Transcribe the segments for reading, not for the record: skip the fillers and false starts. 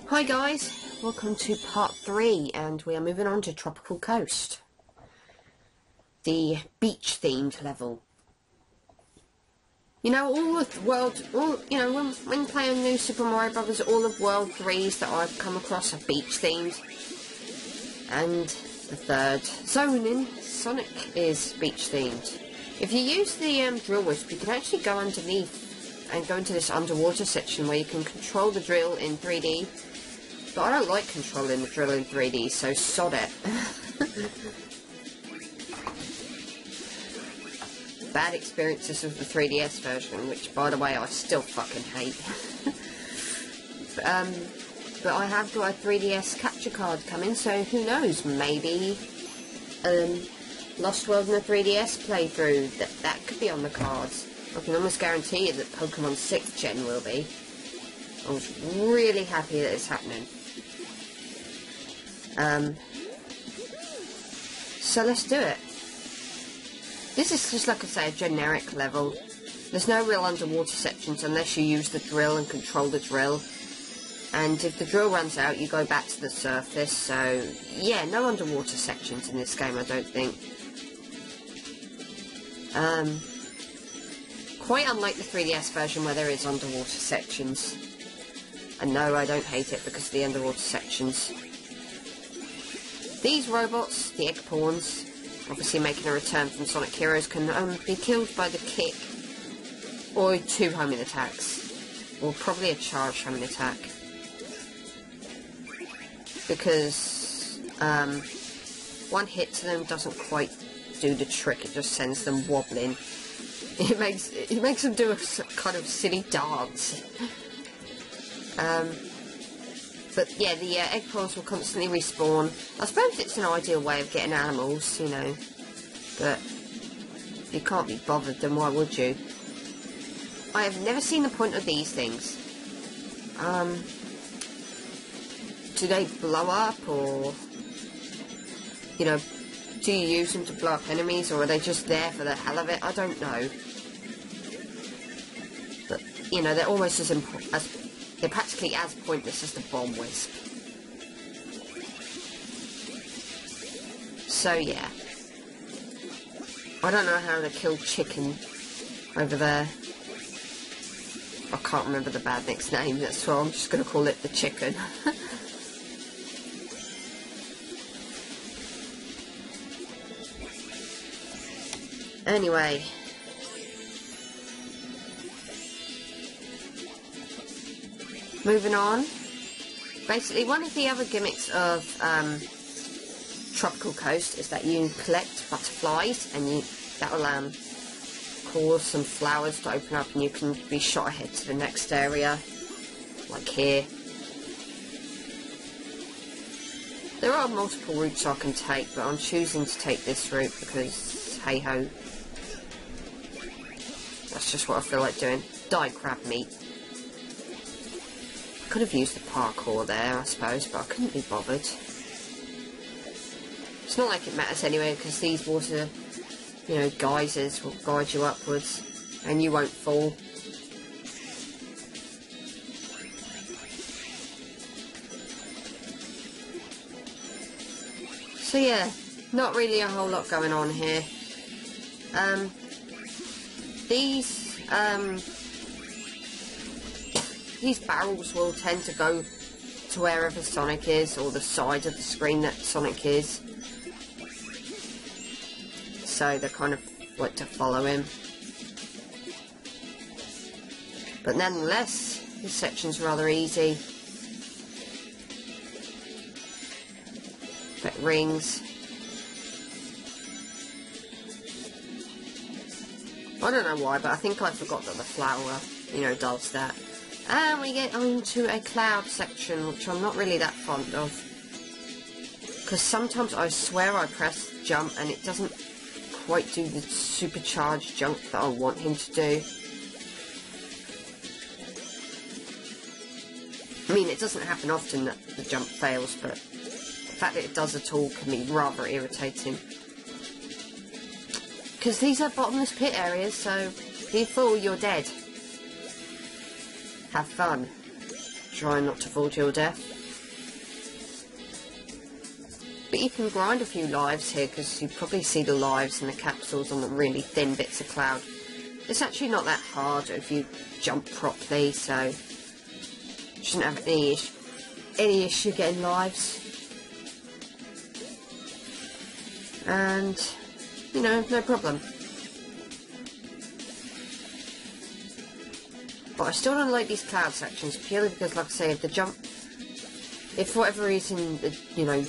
Hi guys, welcome to part 3, and we are moving on to Tropical Coast. The beach themed level. You know, when playing New Super Mario Brothers, all of World 3s that I've come across are beach themed. And the third zone in Sonic is beach themed. If you use the drill wisp, you can actually go underneath and go into this underwater section where you can control the drill in 3D. But I don't like controlling the drill in 3D, so sod it. Bad experiences with the 3DS version, which, by the way, I still fucking hate. But I have got a 3DS capture card coming, so who knows, maybe Lost World in a 3DS playthrough, that could be on the cards. I can almost guarantee you that Pokemon 6th Gen will be. I was really happy that it's happening. So let's do it. This is just, like I say, a generic level. There's no real underwater sections unless you use the drill and control the drill. And if the drill runs out, you go back to the surface. So, yeah, no underwater sections in this game, I don't think. Quite unlike the 3DS version where there is underwater sections. And no, I don't hate it because of the underwater sections. These robots, the egg pawns, obviously making a return from Sonic Heroes, can be killed by the kick or 2 homing attacks, or probably a charged homing attack, because 1 hit to them doesn't quite do the trick. It just sends them wobbling. It makes them do a kind of silly dance. But yeah, the egg pawns will constantly respawn. I suppose it's an ideal way of getting animals, you know. But if you can't be bothered, then why would you? I have never seen the point of these things. Do they blow up, or, you know, do you use them to blow up enemies, or are they just there for the hell of it? I don't know. But, you know, they're almost they're practically as pointless as the bomb wisp. So yeah. I don't know how to kill chicken over there. I can't remember the badnik's name, that's why I'm just going to call it the chicken. Anyway. Moving on. Basically, one of the other gimmicks of Tropical Coast is that you collect butterflies, and that will cause some flowers to open up, and you can be shot ahead to the next area, like here. There are multiple routes I can take, but I'm choosing to take this route because, hey ho, that's just what I feel like doing. Die crab meat. Could have used the parkour there, I suppose, but I couldn't be bothered. It's not like it matters anyway, because these water, you know, geysers will guide you upwards, and you won't fall. So yeah, not really a whole lot going on here. These barrels will tend to go to wherever Sonic is, or the side of the screen that Sonic is. So they kind of like to follow him. But nonetheless, this section's rather easy. Get rings. I don't know why, but I think I forgot that the flower, you know, does that. And we get onto a cloud section, which I'm not really that fond of. Because sometimes I swear I press jump and it doesn't quite do the supercharged jump that I want him to do. I mean, it doesn't happen often that the jump fails, but the fact that it does at all can be rather irritating. Because these are bottomless pit areas, so if you fall, you're dead. Have fun. try not to fall to your death. But you can grind a few lives here, because you probably see the lives and the capsules on the really thin bits of cloud. It's actually not that hard if you jump properly, so you shouldn't have any issue getting lives. And, you know, no problem. But I still don't like these cloud sections, purely because, like I say, if the jump, if for whatever reason, you know,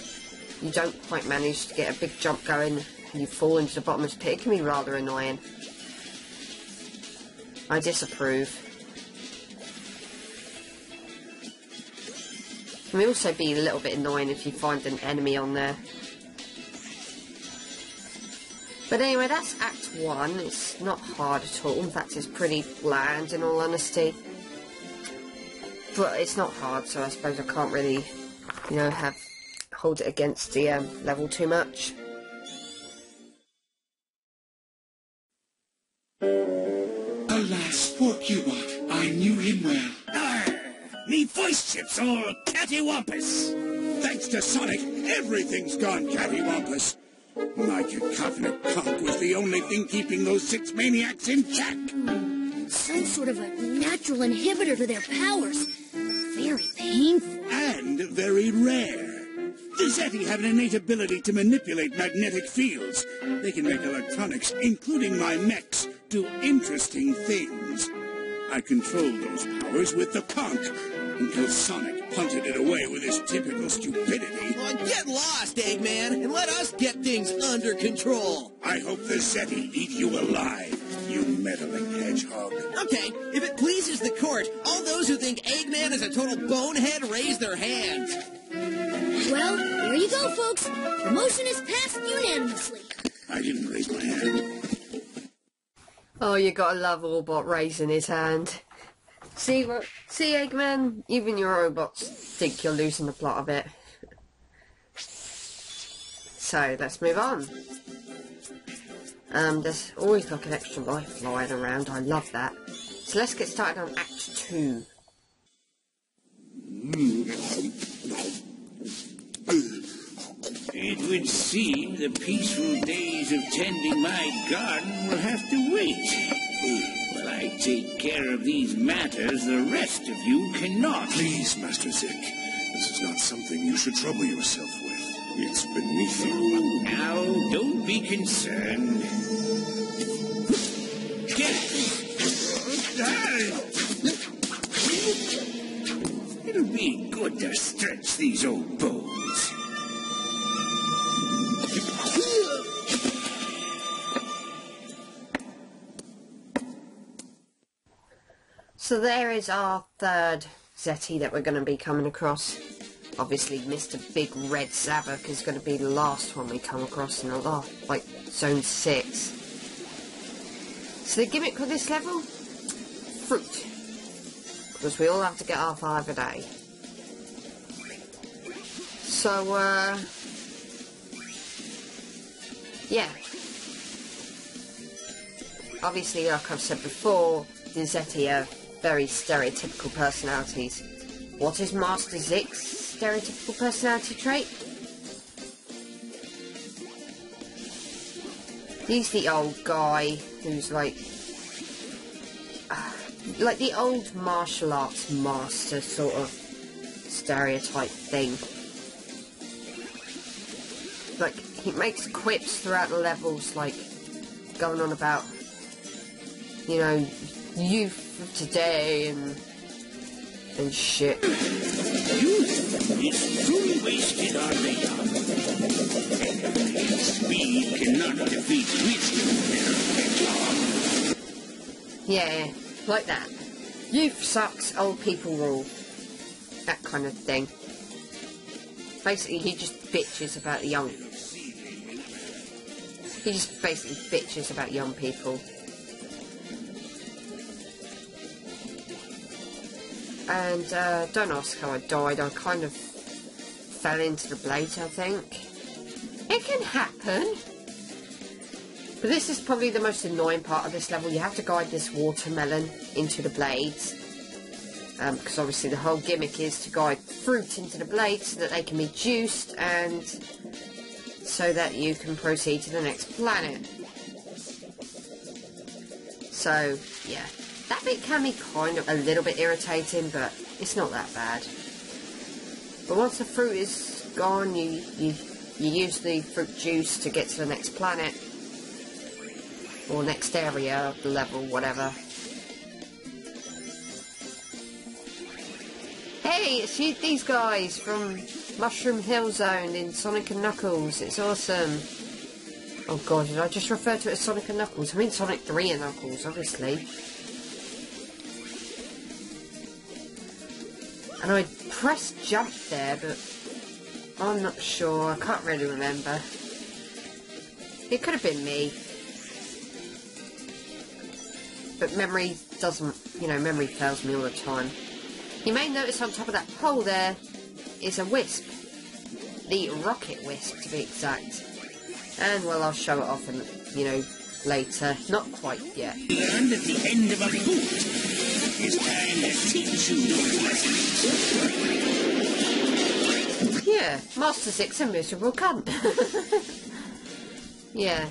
you don't quite manage to get a big jump going, and you fall into the bottomless pit, it can be rather annoying. I disapprove. It can also be a little bit annoying if you find an enemy on there. But anyway, that's Act 1. It's not hard at all. In fact, it's pretty bland, in all honesty. But it's not hard, so I suppose I can't really, you know, hold it against the level too much. Alas, poor Cubot. I knew him well. Arr! Me voice chips all cattywampus. Thanks to Sonic, everything's gone cattywampus. My cacophonic conch was the only thing keeping those 6 maniacs in check. Some sort of a natural inhibitor to their powers. Very painful. And very rare. The Zeti have an innate ability to manipulate magnetic fields. They can make electronics, including my mechs, do interesting things. I controlled those powers with the conch until Sonic punted it away with his typical stupidity. Well, get lost, Eggman, and let us get things under control. I hope the Zeti eat you alive, you meddling hedgehog. Okay, if it pleases the court, all those who think Eggman is a total bonehead raise their hands. Well, there you go, folks. The motion is passed unanimously. I didn't raise my hand. Oh, you gotta love Orbot raising his hand. See, Eggman? Even your robots think you're losing the plot a bit. So, let's move on. There's always like an extra life lying around. I love that. So let's get started on Act 2. It would seem the peaceful days of tending my garden will have to wait. While I take care of these matters, the rest of you cannot. Please, Master Zik. This is not something you should trouble yourself with. It's beneath you. Now, don't be concerned. Get It'll be good to stretch these old bones. So there is our third Zeti that we're going to be coming across. Obviously, Mr. Big Red Zavok is going to be the last one we come across in the like Zone 6. So the gimmick with this level? Fruit. Because we all have to get our 5 a day. So, yeah. Obviously, like I've said before, the Zeti are very stereotypical personalities. What is Master Zik's stereotypical personality trait? He's the old guy who's like the old martial arts master sort of stereotype thing. Like, he makes quips throughout the levels, like, going on about, you know, youth of today and shit. Youth is truly wasted on the young. Speed cannot defeat wisdom. Yeah, like that. Youth sucks, old people rule. That kind of thing. Basically, he just bitches about the young. He just basically bitches about young people. And don't ask how I died. I kind of fell into the blade, I think. It can happen. But this is probably the most annoying part of this level. You have to guide this watermelon into the blades. because obviously the whole gimmick is to guide fruit into the blade so that they can be juiced and so that you can proceed to the next planet. So, yeah, that bit can be kind of a little bit irritating, but it's not that bad. But once the fruit is gone, you use the fruit juice to get to the next planet, or next area of the level, whatever. Hey, it's these guys from Mushroom Hill Zone in Sonic & Knuckles. It's awesome. Oh god, did I just refer to it as Sonic & Knuckles? I mean Sonic 3 and Knuckles, obviously. And I pressed jump there, but I'm not sure. I can't really remember. It could have been me. But memory doesn't, memory fails me all the time. You may notice on top of that pole there is a wisp. The rocket wisp, to be exact. And, well, I'll show it off, and later. Not quite yet. Learned at the end of a boot. It's time to teach you those lessons. Yeah, Master Zik's a miserable cunt. Yeah.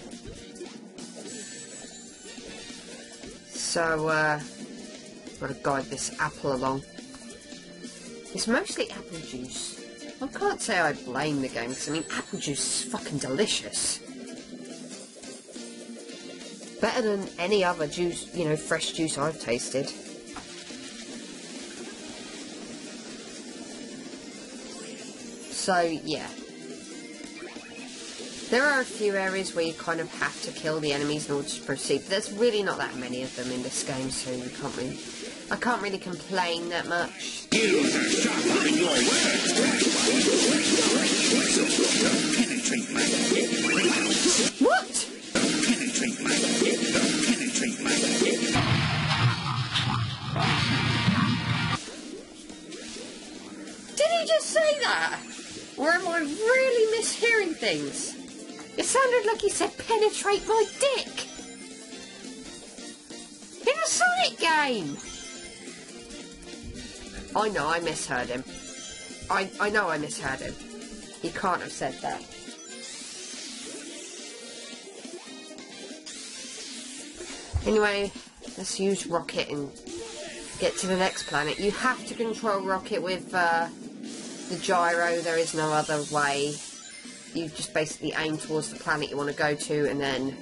So, gotta guide this apple along. It's mostly apple juice. I can't say I blame the game, because I mean, apple juice is fucking delicious. Better than any other juice, fresh juice I've tasted. So, yeah. There are a few areas where you kind of have to kill the enemies in order to proceed, but there's really not that many of them in this game, so I can't really complain that much. Skills are sharper than your words. Penetrate my head. What? Penetrate my head. Penetrate my head. Did he just say that? Or am I really mishearing things? It sounded like he said penetrate my dick. In a Sonic game. I know I misheard him. I know I misheard him. He can't have said that. Anyway, let's use Rocket and get to the next planet. You have to control Rocket with the gyro. There is no other way. You just basically aim towards the planet you want to go to, and then,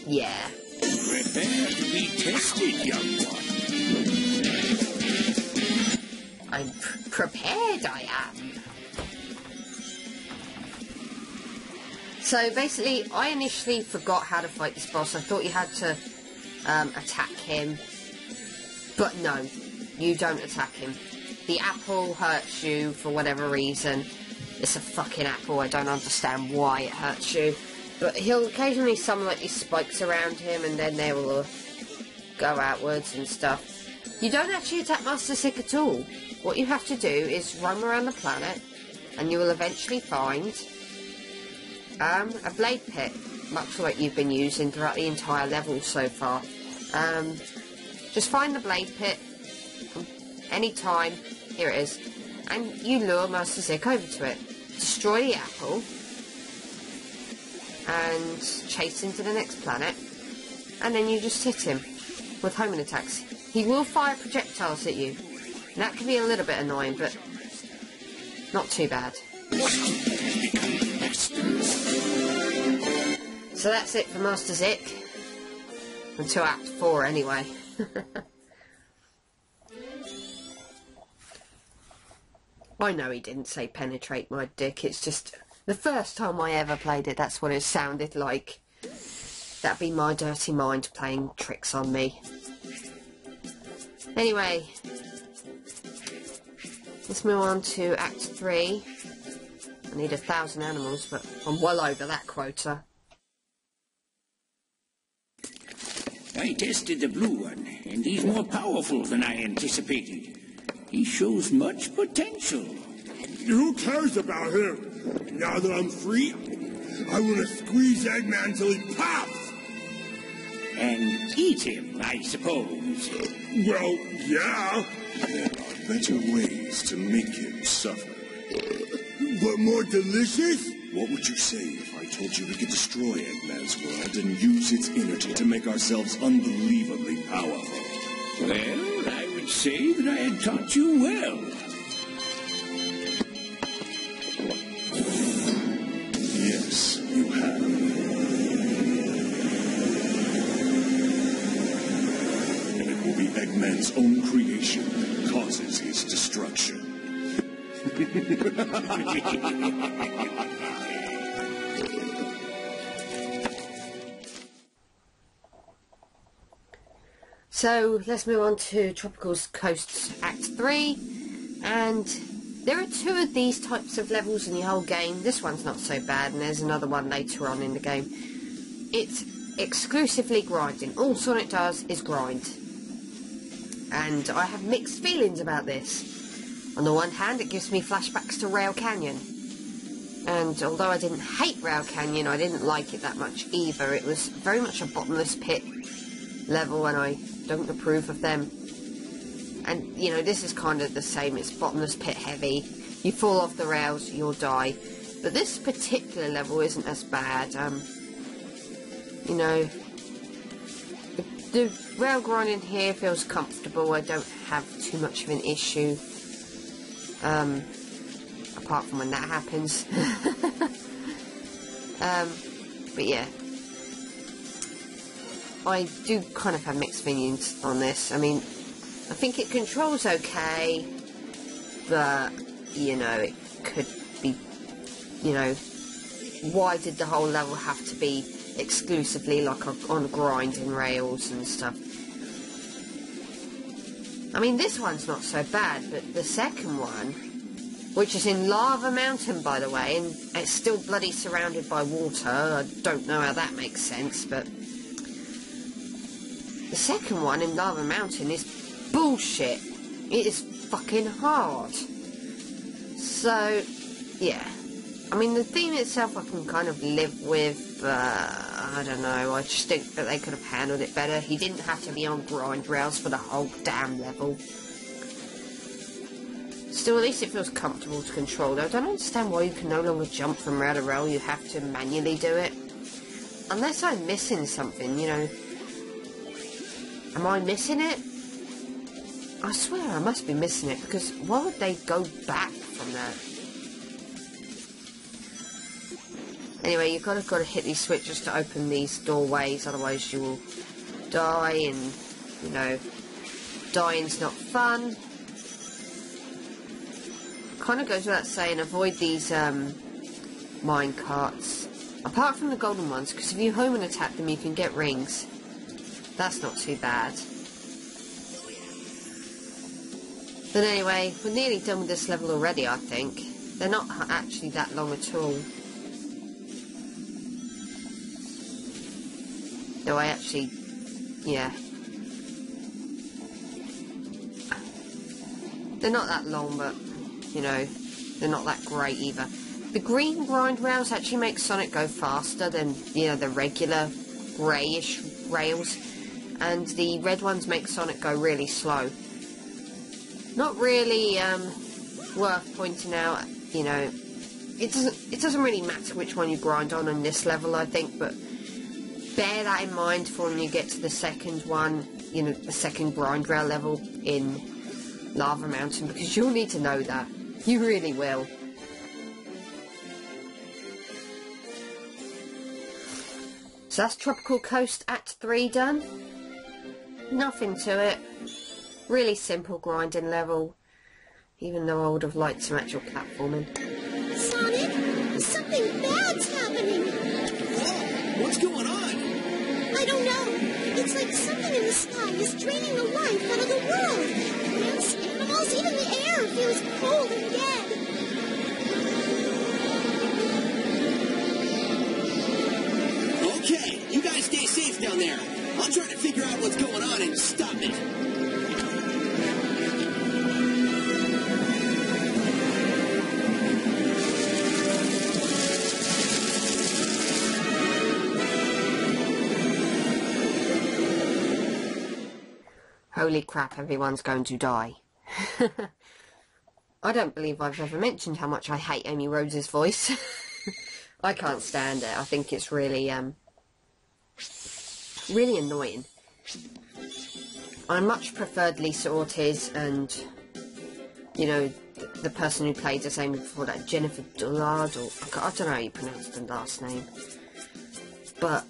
yeah. Prepare to be tested, young one. I'm prepared, I am. So basically, I initially forgot how to fight this boss. I thought you had to attack him, but no, you don't attack him. The apple hurts you for whatever reason. It's a fucking apple, I don't understand why it hurts you. But he'll occasionally summon like these spikes around him, and then they will go outwards and stuff. You don't actually attack Master Zik at all. What you have to do is roam around the planet, and you will eventually find a blade pit, much like you've been using throughout the entire level so far. Just find the blade pit any time. Here it is. And you lure Master Zik over to it. Destroy the apple. And chase him to the next planet. And then you just hit him with homing attacks. He will fire projectiles at you. And that can be a little bit annoying, but not too bad. So that's it for Master Zik. Until Act 4 anyway. I know he didn't say penetrate my dick, it's just the first time I ever played it, that's what it sounded like. That'd be my dirty mind playing tricks on me. Anyway, let's move on to Act 3. I need 1,000 animals, but I'm well over that quota. I tested the blue one, and he's more powerful than I anticipated. He shows much potential. Who cares about him? Now that I'm free, I want to squeeze Eggman till he pops! And eat him, I suppose. friends? Well, yeah. There are better ways to make him suffer. But more delicious? What would you say if I told you we could destroy Eggman's world and use its energy to make ourselves unbelievably powerful? Well, I would say that I had taught you well. Yes, you have. And it will be Eggman's own creation that causes his destruction. So let's move on to Tropical Coast Act 3, and there are 2 of these types of levels in the whole game. This one's not so bad, and there's another one later on in the game. It's exclusively grinding. All Sonic does is grind, and I have mixed feelings about this. On the one hand, it gives me flashbacks to Rail Canyon, and although I didn't hate Rail Canyon, I didn't like it that much either. It was very much a bottomless pit level, and I don't approve of them. And, you know, this is kind of the same. It's bottomless pit heavy. You fall off the rails, you'll die. But this particular level isn't as bad. You know, the rail grinding here feels comfortable. I don't have too much of an issue. Apart from when that happens. But yeah. I do kind of have mixed opinions on this. I mean, I think it controls okay, but, you know, it could be, you know, why did the whole level have to be exclusively like on grinding rails and stuff? I mean, this one's not so bad, but the second one, which is in Lava Mountain, by the way, and it's still bloody surrounded by water. I don't know how that makes sense, but the second one in Lava Mountain is bullshit. It is fucking hard. So, yeah. I mean, the theme itself I can kind of live with, but I don't know. I just think that they could have handled it better. He didn't have to be on grind rails for the whole damn level. Still, at least it feels comfortable to control, though. I don't understand why you can no longer jump from rail to rail. You have to manually do it. Unless I'm missing something, you know. Am I missing it? I swear I must be missing it, because why would they go back from that? Anyway, you've got to hit these switches to open these doorways, otherwise you will die, and, you know, dying's not fun. Kind of goes without saying, avoid these mine carts. Apart from the golden ones, because if you home and attack them, you can get rings. That's not too bad. But anyway, we're nearly done with this level already, I think. They're not actually that long at all. No, I actually... yeah. They're not that long, but, you know, they're not that great either. The green grind rails actually make Sonic go faster than, you know, the regular greyish rails. And the red ones make Sonic go really slow. Not really worth pointing out, you know. It doesn't really matter which one you grind on in this level, I think, but bear that in mind for when you get to the second one, you know, the second grind rail level in Lava Mountain, because you'll need to know that. You really will. So that's Tropical Coast Act 3 done. Nothing to it. Really simple grinding level. Even though I would have liked some actual platforming. Sonic, something bad's happening. Whoa, what's going on? I don't know. It's like something in the sky is draining the life out of the world. Plants, animals, even the air feels cold and dead. Okay, you guys stay safe down there. I'll try to figure out what's going on and stop it. holy crap, everyone's going to die. I don't believe I've ever mentioned how much I hate Amy Rhodes' voice. I can't stand it. I think it's really, really annoying. I much preferred Lisa Ortiz and, you know, the person who played as Amy before that, Jennifer Dullard, or I don't know how you pronounce the last name. But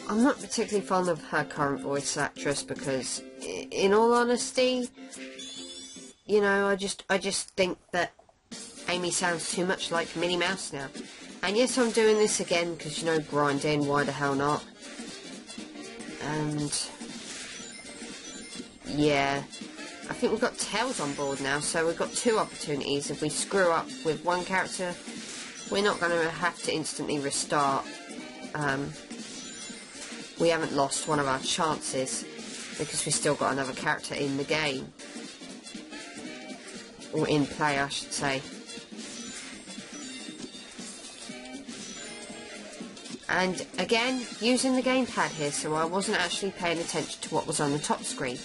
I'm not particularly fond of her current voice actress because, in all honesty, you know, I just think that Amy sounds too much like Minnie Mouse now. And yes, I'm doing this again because, you know, grinding, why the hell not? And yeah, I think we've got Tails on board now, so we've got 2 opportunities. If we screw up with one character, we're not going to have to instantly restart. We haven't lost one of our chances because we've still got another character in the game. Or in play, I should say. And again, using the gamepad here, so I wasn't actually paying attention to what was on the top screen.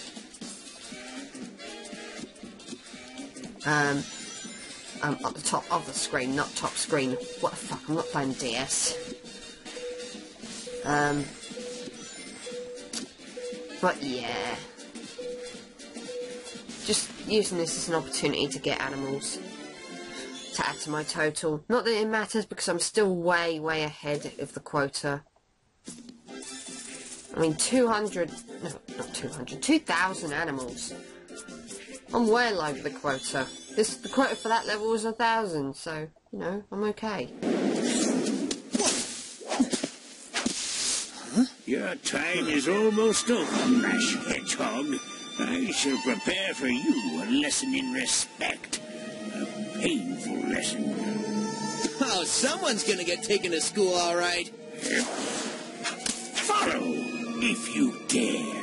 At the top of the screen, not top screen. What the fuck, I'm not playing DS. But yeah. Just using this as an opportunity to get animals to add to my total. Not that it matters because I'm still way, way ahead of the quota. I mean, 2,000 animals. I'm well over the quota. The quota for that level was 1,000, so, you know, I'm okay. Huh? Your time is almost over, Rash Hedgehog. I shall prepare for you a lesson in respect. A painful lesson. Oh, someone's gonna get taken to school, all right. Follow, if you dare.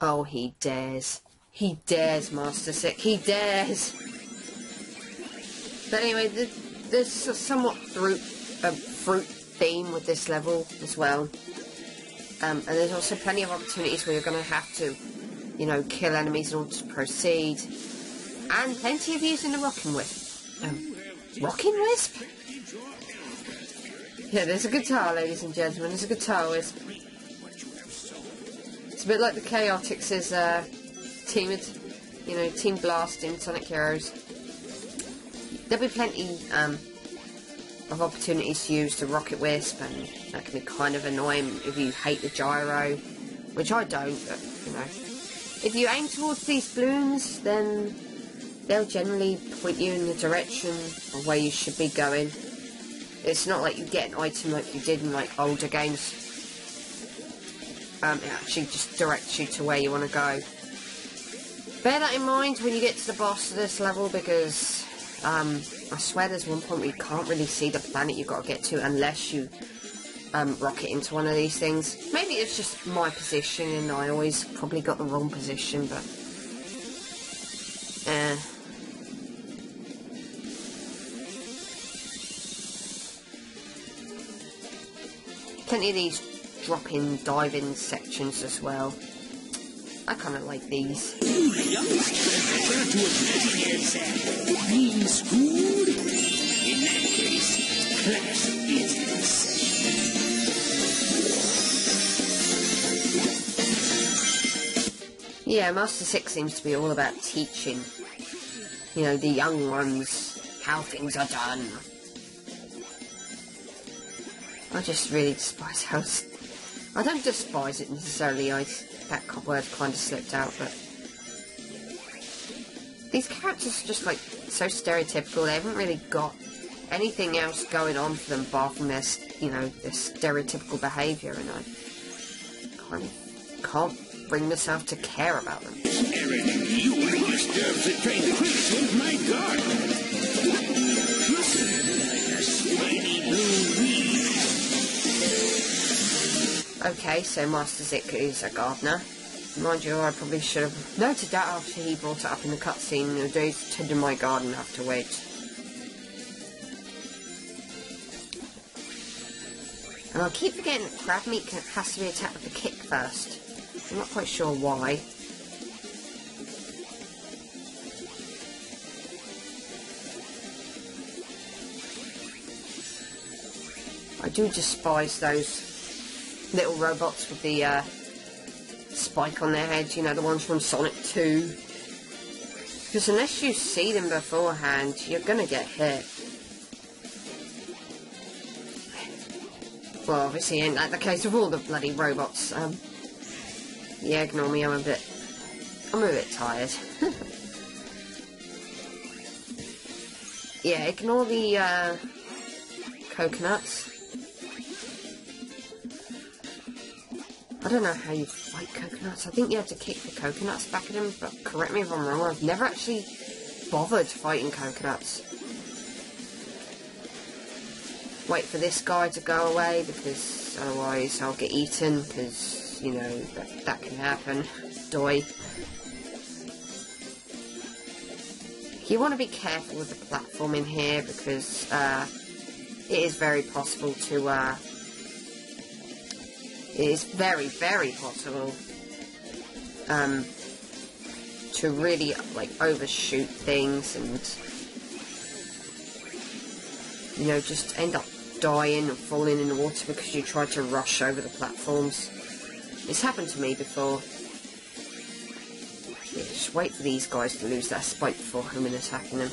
Oh, he dares. He dares, Master Zik. He dares. But anyway, there's a somewhat fruit theme with this level as well. And there's also plenty of opportunities where you're going to have to, you know, kill enemies in order to proceed. And plenty of using the Rocking Wisp. Rocking Wisp? Yeah, there's a guitar, ladies and gentlemen. There's a guitar wisp. It's a bit like the Chaotix' Team Blast in Sonic Heroes. There'll be plenty of opportunities to use the Rocket Wisp, and that can be kind of annoying if you hate the gyro, which I don't, but, you know. If you aim towards these balloons, then they'll generally point you in the direction of where you should be going. It's not like you get an item like you did in, like, older games. It actually just directs you to where you want to go. Bear that in mind when you get to the boss of this level, because I swear there's one point where you can't really see the planet you've got to get to unless you rocket into one of these things. Maybe it's just my position and I always probably got the wrong position, but plenty of these drop-in, dive-in sections as well. I kind of like these. You youngsters prefer to imagine yourself being schooled? In that case, class is in session. Yeah, Master Zik seems to be all about teaching, you know, the young ones how things are done. I just really despise how... I don't despise it necessarily, that word kind of slipped out, but... These characters are just, like, so stereotypical. They haven't really got anything else going on for them apart from their, you know, their stereotypical behaviour, and I kind of can't bring myself to care about them. Aaron, you disturbed the tranquility of my garden. Like a spiny blue weed. Okay, so Master Zik is a gardener. Mind you, I probably should have noted that after he brought it up in the cutscene. The days tending my garden have to wait. And I keep forgetting that crab meat has to be attacked with a kick first. I'm not quite sure why. I do despise those little robots with the spike on their heads, you know, the ones from Sonic 2. Because unless you see them beforehand, you're gonna get hit. Well, obviously ain't that the case with all the bloody robots. Yeah, ignore me, I'm a bit tired. Yeah, ignore the coconuts. I don't know how you fight coconuts. I think you have to kick the coconuts back at them, but correct me if I'm wrong, I've never actually bothered fighting coconuts. Wait for this guy to go away, because otherwise I'll get eaten, because, you know, that can happen. Doi. You want to be careful with the platforming here, because it is very possible to it is very, very possible to really, like, overshoot things and, you know, just end up dying and falling in the water because you tried to rush over the platforms. It's happened to me before. Yeah, just wait for these guys to lose that spike before coming and attacking them.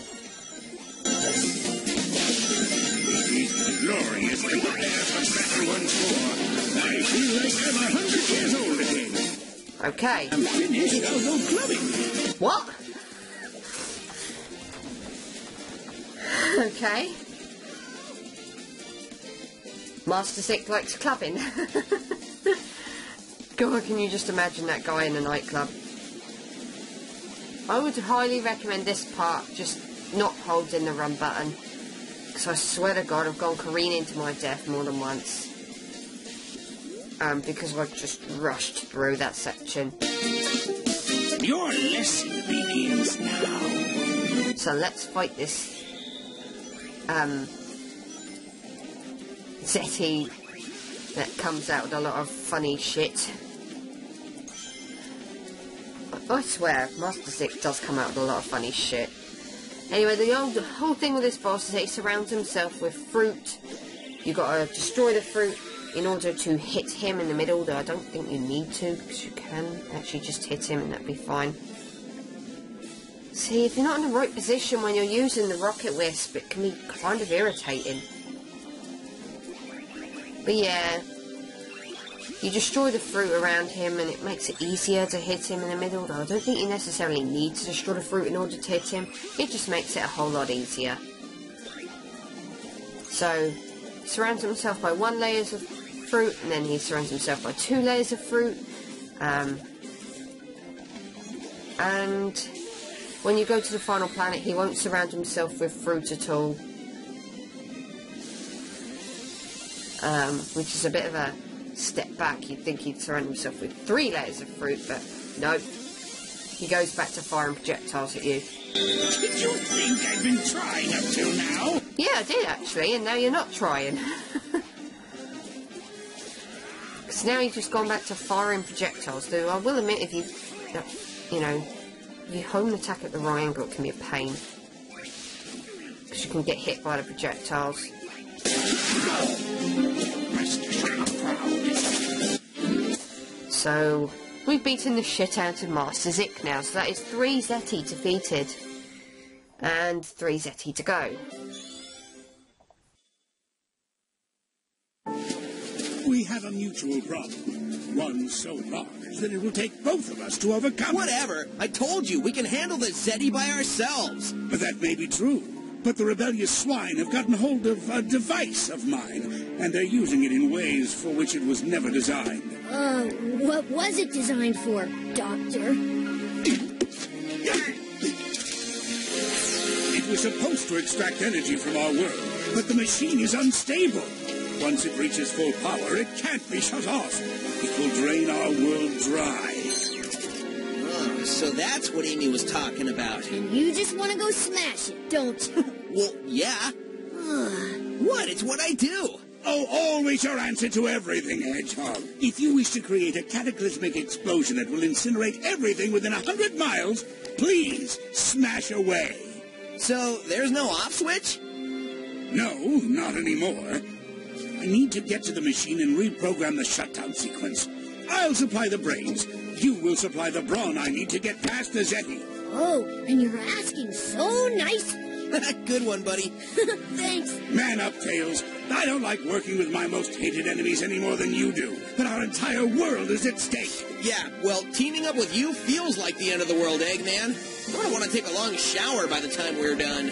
Glorious to prepare for battle once more. I feel like I'm 100 years old again. Okay. I'm finished, I'll go clubbing. What? Okay. Master Zik likes clubbing. God, can you just imagine that guy in a nightclub? I would highly recommend this part just not holding the run button. Because I swear to God, I've gone careening to my death more than once. Because I've just rushed through that section. Your lesson begins now. So let's fight this Zeti that comes out with a lot of funny shit. I swear, Master Zik does come out with a lot of funny shit. Anyway, the whole thing with this boss is that he surrounds himself with fruit. You gotta destroy the fruit in order to hit him in the middle, though I don't think you need to, because you can actually just hit him and that'd be fine. See, if you're not in the right position when you're using the rocket wisp, it can be kind of irritating. But yeah, you destroy the fruit around him and it makes it easier to hit him in the middle, though I don't think you necessarily need to destroy the fruit in order to hit him. It just makes it a whole lot easier. So, he surrounds himself by 1 layer of fruit, and then he surrounds himself by 2 layers of fruit. And when you go to the final planet, he won't surround himself with fruit at all. Which is a bit of a step back. You'd think he'd surround himself with 3 layers of fruit, but no. He goes back to firing projectiles at you. Did you think I've been trying up till now? Yeah, I did actually, and now you're not trying. Because now you've just gone back to firing projectiles, though I will admit if you, you know, if you home attack at the right angle, it can be a pain. Because you can get hit by the projectiles. So, we've beaten the shit out of Master Zik now, so that is 3 Zeti defeated. And 3 Zeti to go. We have a mutual problem. One so large that it will take both of us to overcome it. Whatever. I told you, we can handle the Zeti by ourselves. But that may be true. But the rebellious swine have gotten hold of a device of mine, and they're using it in ways for which it was never designed. What was it designed for, Doctor? It was supposed to extract energy from our world, but the machine is unstable. Once it reaches full power, it can't be shut off. It will drain our world dry. Oh, so that's what Amy was talking about. And you just want to go smash it, don't you? Well, yeah. What? It's what I do. Oh, always your answer to everything, Hedgehog. If you wish to create a cataclysmic explosion that will incinerate everything within 100 miles, please smash away. So, there's no off switch? No, not anymore. I need to get to the machine and reprogram the shutdown sequence. I'll supply the brains. You will supply the brawn I need to get past the Zeti. Oh, and you're asking so nice. Good one, buddy. Thanks. Man up, Tails. I don't like working with my most hated enemies any more than you do. But our entire world is at stake. Yeah, well, teaming up with you feels like the end of the world, Eggman. I'm gonna want to take a long shower by the time we're done.